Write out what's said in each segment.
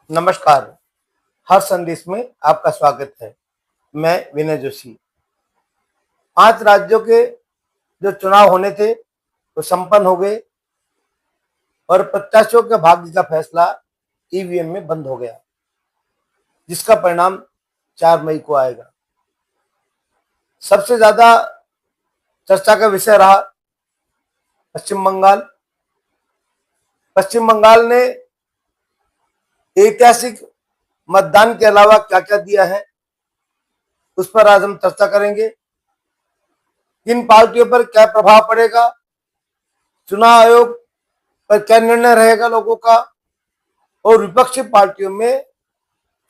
नमस्कार। हर संदेश में आपका स्वागत है। मैं विनय जोशी। 5 राज्यों के जो चुनाव होने थे वो संपन्न हो गए और प्रत्याशियों के भाग्य का फैसला ईवीएम में बंद हो गया, जिसका परिणाम 4 मई को आएगा। सबसे ज्यादा चर्चा का विषय रहा पश्चिम बंगाल। पश्चिम बंगाल ने ऐतिहासिक मतदान के अलावा क्या क्या दिया है, उस पर आज हम चर्चा करेंगे। किन पार्टियों पर क्या प्रभाव पड़ेगा, चुनाव आयोग पर क्या निर्णय रहेगा लोगों का, और विपक्षी पार्टियों में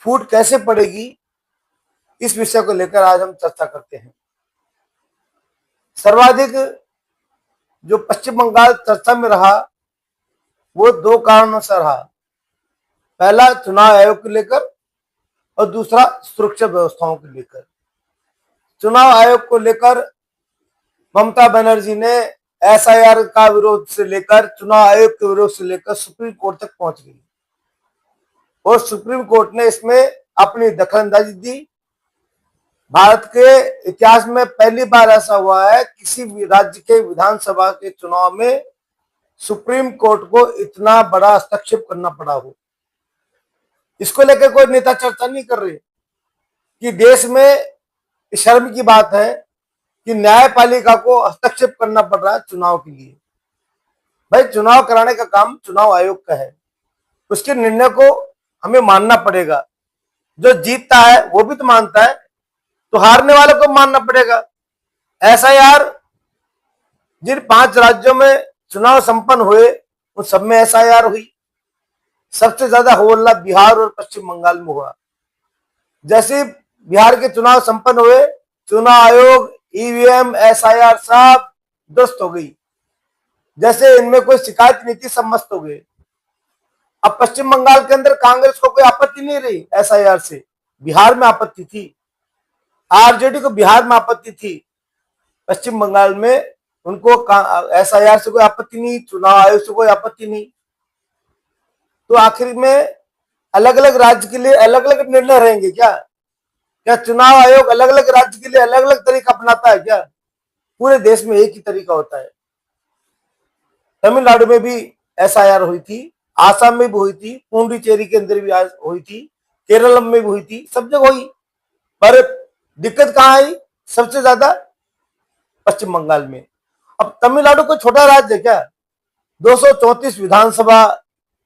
फूट कैसे पड़ेगी, इस विषय को लेकर आज हम चर्चा करते हैं। सर्वाधिक जो पश्चिम बंगाल चर्चा में रहा वो 2 कारणों से रहा। पहला चुनाव आयोग को लेकर और दूसरा सुरक्षा व्यवस्थाओं को लेकर। चुनाव आयोग को लेकर ममता बनर्जी ने एसआईआर का विरोध से लेकर चुनाव आयोग के विरोध से लेकर सुप्रीम कोर्ट तक पहुंच गई और सुप्रीम कोर्ट ने इसमें अपनी दखलंदाजी दी। भारत के इतिहास में पहली बार ऐसा हुआ है किसी भी राज्य के विधानसभा के चुनाव में सुप्रीम कोर्ट को इतना बड़ा हस्तक्षेप करना पड़ा हो। इसको लेकर कोई नेता चर्चा नहीं कर रहे कि देश में शर्म की बात है कि न्यायपालिका को हस्तक्षेप करना पड़ रहा है चुनाव के लिए। भाई, चुनाव कराने का काम चुनाव आयोग का है, उसके निर्णय को हमें मानना पड़ेगा। जो जीतता है वो भी तो मानता है, तो हारने वाले को मानना पड़ेगा। एसआईआर जिन 5 राज्यों में चुनाव संपन्न हुए उन सब में एसआईआर हुई। सबसे ज्यादा होल्ला बिहार और पश्चिम बंगाल में हुआ। जैसे बिहार के चुनाव संपन्न हुए, चुनाव आयोग, ईवीएम, एसआईआर सब दुरुस्त हो गई। जैसे इनमें कोई शिकायत नहीं थी, सब मस्त हो गए। अब पश्चिम बंगाल के अंदर कांग्रेस को कोई आपत्ति नहीं रही एसआईआर से। बिहार में आपत्ति थी, आरजेडी को बिहार में आपत्ति थी, पश्चिम बंगाल में उनको एसआईआर से कोई आपत्ति नहीं, चुनाव आयोग से कोई आपत्ति नहीं। तो आखिर में अलग अलग राज्य के लिए अलग अलग निर्णय रहेंगे क्या? क्या चुनाव आयोग अलग अलग राज्य के लिए अलग अलग तरीका अपनाता है क्या? पूरे देश में एक ही तरीका होता है। तमिलनाडु में भी एसआईआर हुई थी, आसाम में भी हुई थी, पुडुचेरी के अंदर भी हुई थी, केरल में भी हुई थी, सब जगह हुई। पर दिक्कत कहां आई? सबसे ज्यादा पश्चिम बंगाल में। अब तमिलनाडु कोई छोटा राज्य है क्या? 234 विधानसभा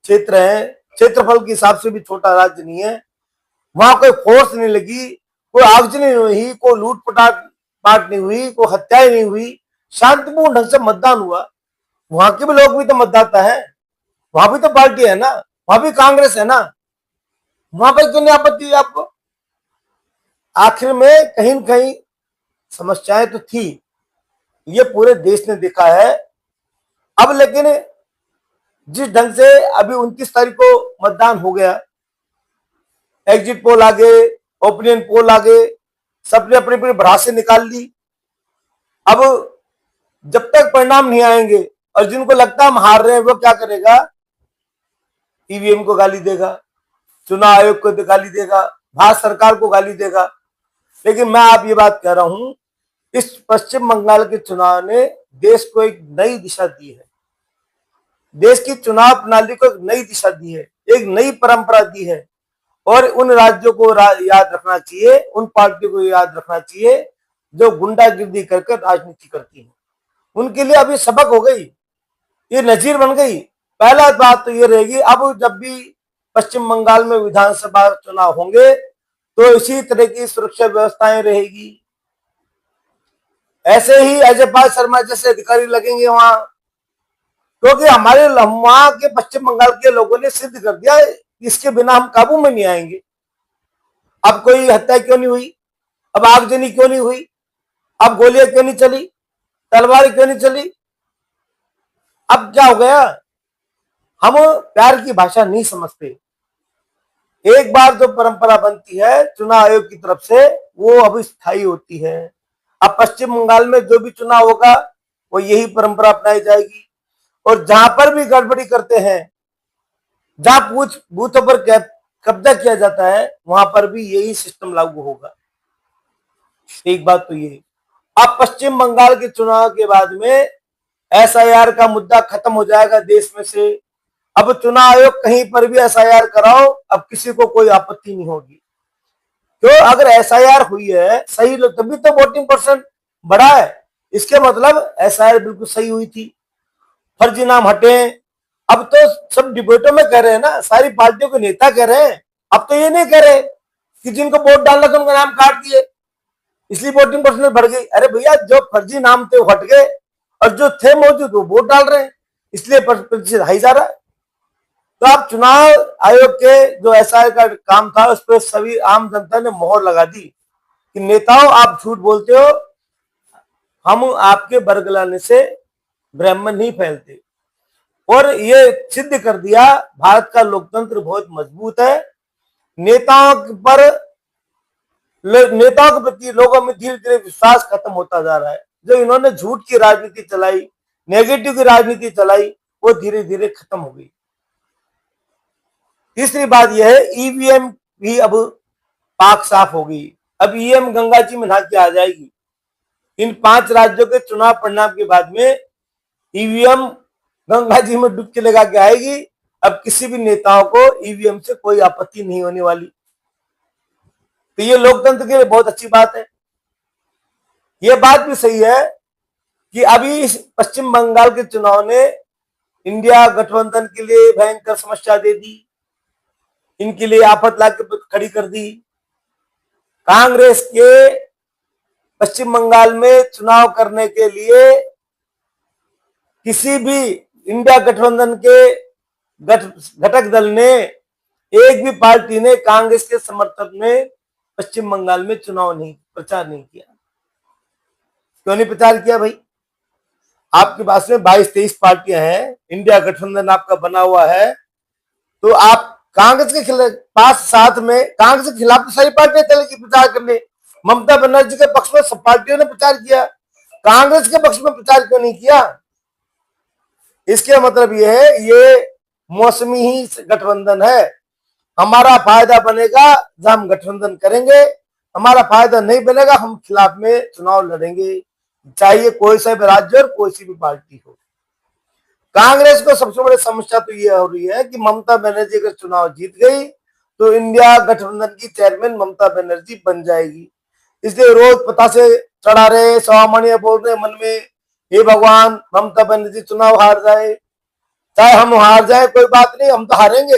क्षेत्र है, क्षेत्रफल के हिसाब से भी छोटा राज्य नहीं है। वहां कोई फोर्स नहीं लगी, कोई आगजनी नहीं हुई, कोई लूट पाट नहीं हुई, कोई हत्याएं नहीं हुई, शांतिपूर्ण ढंग से मतदान हुआ। वहां के भी लोग भी तो मतदाता है, वहां भी तो पार्टी है ना, वहां भी कांग्रेस है ना, वहां पर क्यों नहीं आपत्ति है आपको? आखिर में कहीं न कहीं समस्याएं तो थी, ये पूरे देश ने देखा है। अब लेकिन जिस ढंग से अभी 29 तारीख को मतदान हो गया, एग्जिट पोल आ गए, ओपिनियन पोल आ गए, सबने अपनी अपनी भड़ासे निकाल ली। अब जब तक परिणाम नहीं आएंगे और जिनको लगता है हम हार रहे हैं, वो क्या करेगा? ईवीएम को गाली देगा, चुनाव आयोग को गाली देगा, भारत सरकार को गाली देगा। लेकिन मैं आप ये बात कह रहा हूं, इस पश्चिम बंगाल के चुनाव ने देश को एक नई दिशा दी है, देश की चुनाव प्रणाली को एक नई दिशा दी है, एक नई परंपरा दी है। और उन राज्यों को याद रखना चाहिए, उन पार्टियों को याद रखना चाहिए जो गुंडागिर्दी करके राजनीति करती है। उनके लिए अभी सबक हो गई, ये नजीर बन गई। पहला बात तो ये रहेगी, अब जब भी पश्चिम बंगाल में विधानसभा चुनाव होंगे तो इसी तरह की सुरक्षा व्यवस्थाएं रहेगी। ऐसे ही अजय पाल शर्मा जैसे अधिकारी लगेंगे वहां, क्योंकि हमारे वहां के पश्चिम बंगाल के लोगों ने सिद्ध कर दिया इसके बिना हम काबू में नहीं आएंगे। अब कोई हत्या क्यों नहीं हुई, अब आगजनी क्यों नहीं हुई, अब गोलियां क्यों नहीं चली, तलवार क्यों नहीं चली? अब क्या हो गया? हम प्यार की भाषा नहीं समझते। एक बार जो परंपरा बनती है चुनाव आयोग की तरफ से, वो अब स्थायी होती है। अब पश्चिम बंगाल में जो भी चुनाव होगा वो यही परंपरा अपनाई जाएगी। और जहां पर भी गड़बड़ी करते हैं, जहां बूथों पर कब्जा किया जाता है वहां पर भी यही सिस्टम लागू होगा। एक बात तो ये, अब पश्चिम बंगाल के चुनाव के बाद में एसआईआर का मुद्दा खत्म हो जाएगा देश में से। अब चुनाव आयोग कहीं पर भी एसआईआर कराओ, अब किसी को कोई आपत्ति नहीं होगी। क्यों? अगर एसआईआर हुई है सही, तभी तो वोटिंग परसेंट बढ़ा है। इसके मतलब एसआईआर बिल्कुल सही हुई थी। फर्जी नाम हटे। अब तो सब डिबेटों में कह रहे हैं ना, सारी पार्टियों के नेता कह रहे हैं। अब तो ये नहीं कह रहे कि जिनको वोट डालना था उनका नाम काट दिए, इसलिए वोटिंग परसेंटेज बढ़ गई। अरे भैया, जो फर्जी नाम थे वो हट गए और जो थे मौजूद वो वोट डाल रहे हैं, इसलिए प्रतिशत हाई जा रहा है। तो अब चुनाव आयोग के जो एसआईआर का काम था उस पर सभी आम जनता ने मोहर लगा दी कि नेताओं आप झूठ बोलते हो, हम आपके बरगलाने से ब्राह्मण नहीं फैलते। और ये सिद्ध कर दिया भारत का लोकतंत्र बहुत मजबूत है। नेताओं पर, नेताओं के प्रति लोगों में धीरे धीरे विश्वास खत्म होता जा रहा है। जो इन्होंने झूठ की राजनीति चलाई, नेगेटिव की राजनीति चलाई, वो धीरे धीरे खत्म हो गई। तीसरी बात यह है, ईवीएम भी अब पाक साफ हो गई। अब ईवीएम गंगा जी में नहा के आ जाएगी। इन 5 राज्यों के चुनाव परिणाम के बाद में ईवीएम गंगा जी में डुबकी लगा के आएगी। अब किसी भी नेताओं को ईवीएम से कोई आपत्ति नहीं होने वाली। तो ये लोकतंत्र के लिए बहुत अच्छी बात है। ये बात भी सही है कि अभी इस पश्चिम बंगाल के चुनाव ने इंडिया गठबंधन के लिए भयंकर समस्या दे दी, इनके लिए आफत ला के खड़ी कर दी। कांग्रेस के पश्चिम बंगाल में चुनाव करने के लिए किसी भी इंडिया गठबंधन के घटक दल ने, एक भी पार्टी ने कांग्रेस के समर्थक में पश्चिम बंगाल में प्रचार नहीं किया। क्यों नहीं प्रचार किया भाई? आपके पास में 22-23 पार्टियां हैं, इंडिया गठबंधन आपका बना हुआ है, तो आप कांग्रेस के खिलाफ पास साथ में, कांग्रेस के खिलाफ तो सारी पार्टियां चलेगी प्रचार करने। ममता बनर्जी के पक्ष में सब पार्टियों ने प्रचार किया, कांग्रेस के पक्ष में प्रचार क्यों नहीं किया? इसके मतलब ये है, ये मौसमी ही गठबंधन है। हमारा फायदा बनेगा जब हम गठबंधन करेंगे, हमारा फायदा नहीं बनेगा हम खिलाफ में चुनाव लड़ेंगे, चाहे कोई सा भी राज्य और कोई सी भी पार्टी हो। कांग्रेस को सबसे बड़ी समस्या तो ये हो रही है कि ममता बनर्जी अगर चुनाव जीत गई तो इंडिया गठबंधन की चेयरमैन ममता बनर्जी बन जाएगी। इसलिए रोज पता से चढ़ा रहे, सामान्य बोल रहे मन में, हे भगवान ममता बनर्जी चुनाव हार जाए, चाहे हम हार जाए कोई बात नहीं, हम तो हारेंगे,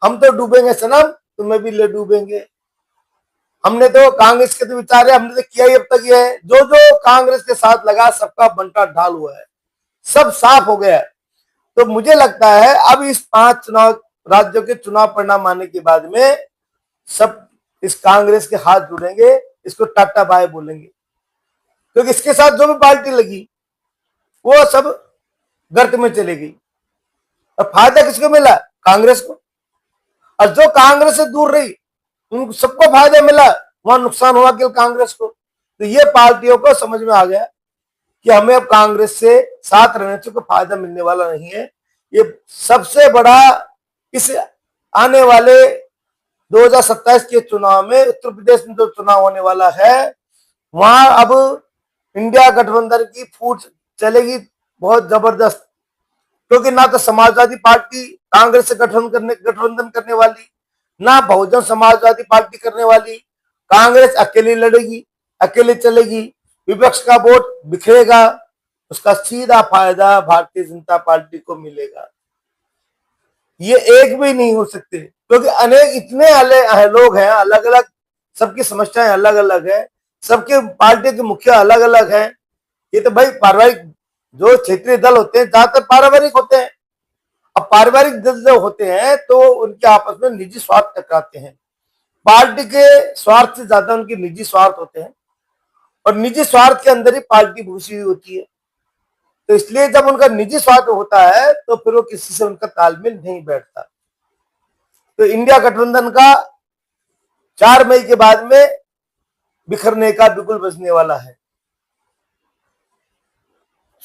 हम तो डूबेंगे सनम, तुम्हें भी ले डूबेंगे। हमने तो कांग्रेस के तो विचार है, हमने तो किया ही अब तक ये है। जो जो कांग्रेस के साथ लगा सबका बंटा ढाल हुआ है, सब साफ हो गया है। तो मुझे लगता है अब इस 5 चुनाव राज्यों के चुनाव परिणाम आने के बाद में सब इस कांग्रेस के हाथ जुड़ेंगे, इसको टाटा बाय बोलेंगे, क्योंकि इसके साथ जो भी पार्टी लगी वो सब गर्त में चली गई। और फायदा किसको मिला? कांग्रेस को। और जो कांग्रेस से दूर रही उन सबको फायदा मिला, वहां नुकसान हुआ केवल कांग्रेस को। तो ये पार्टियों को समझ में आ गया कि हमें अब कांग्रेस से साथ रहने से कोई फायदा मिलने वाला नहीं है। ये सबसे बड़ा इस आने वाले 2027 के चुनाव में, उत्तर प्रदेश में जो चुनाव होने वाला है, वहां अब इंडिया गठबंधन की फूट चलेगी बहुत जबरदस्त। क्योंकि ना तो समाजवादी पार्टी कांग्रेस से गठबंधन करने वाली, ना बहुजन समाजवादी पार्टी करने वाली। कांग्रेस अकेली लड़ेगी, अकेले चलेगी, विपक्ष का वोट बिखरेगा, उसका सीधा फायदा भारतीय जनता पार्टी को मिलेगा। ये एक भी नहीं हो सकते, क्योंकि अनेक इतने लोग हैं, अलग अलग, सबकी समस्याएं अलग अलग है, सबके पार्टी के मुखिया अलग अलग हैं। ये तो भाई पारिवारिक जो क्षेत्रीय दल होते हैं ज्यादातर पारिवारिक होते हैं। अब पारिवारिक दल जो होते हैं तो उनके आपस में निजी स्वार्थ टकराते हैं। पार्टी के स्वार्थ से ज्यादा उनके निजी स्वार्थ होते हैं, और निजी स्वार्थ के अंदर ही पार्टी घुसी हुई होती है। तो इसलिए जब उनका निजी स्वार्थ होता है तो फिर वो किसी से उनका तालमेल नहीं बैठता। तो इंडिया गठबंधन का 4 मई के बाद में बिखरने का बिल्कुल बजने वाला है।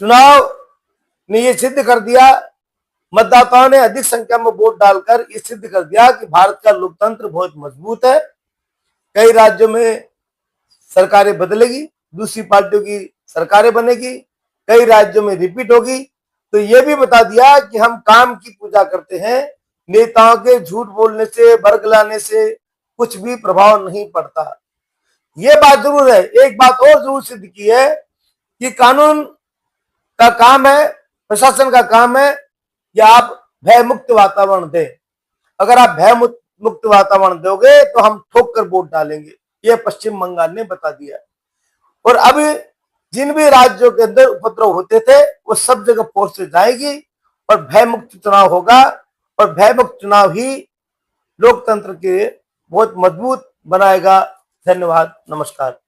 चुनाव ने ये सिद्ध कर दिया मतदाताओं ने अधिक संख्या में वोट डालकर ये सिद्ध कर दिया कि भारत का लोकतंत्र बहुत मजबूत है। कई राज्यों में सरकारें बदलेगी, दूसरी पार्टियों की सरकारें बनेगी, कई राज्यों में रिपीट होगी। तो ये भी बता दिया कि हम काम की पूजा करते हैं, नेताओं के झूठ बोलने से, बरगलाने से कुछ भी प्रभाव नहीं पड़ता। ये बात जरूर है, एक बात और जरूर सिद्ध की है कि कानून का काम है, प्रशासन का काम है कि आप भय मुक्त वातावरण दें। अगर आप भय मुक्त वातावरण दोगे तो हम ठोक कर वोट डालेंगे, ये पश्चिम बंगाल ने बता दिया। और अब जिन भी राज्यों के अंदर उपद्रव होते थे वो सब जगह फोर्सेज जाएगी और भय मुक्त चुनाव होगा, और भय मुक्त चुनाव ही लोकतंत्र के बहुत मजबूत बनाएगा। धन्यवाद, नमस्कार।